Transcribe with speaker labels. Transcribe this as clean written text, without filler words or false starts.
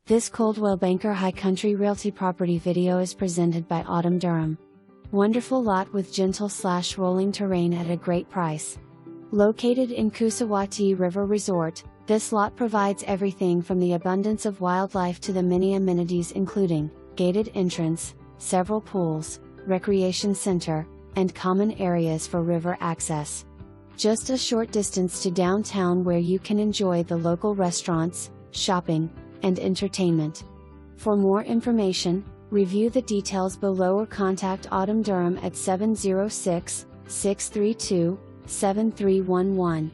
Speaker 1: This Coldwell Banker High Country Realty property video is presented by Autumn Durham. Wonderful lot with gentle/rolling terrain at a great price. Located in Coosawattee River Resort, this lot provides everything from the abundance of wildlife to the many amenities including gated entrance, several pools, recreation center, and common areas for river access. Just a short distance to downtown where you can enjoy the local restaurants, shopping, and entertainment. For more information, review the details below or contact Autumn Durham at 706-632-7311.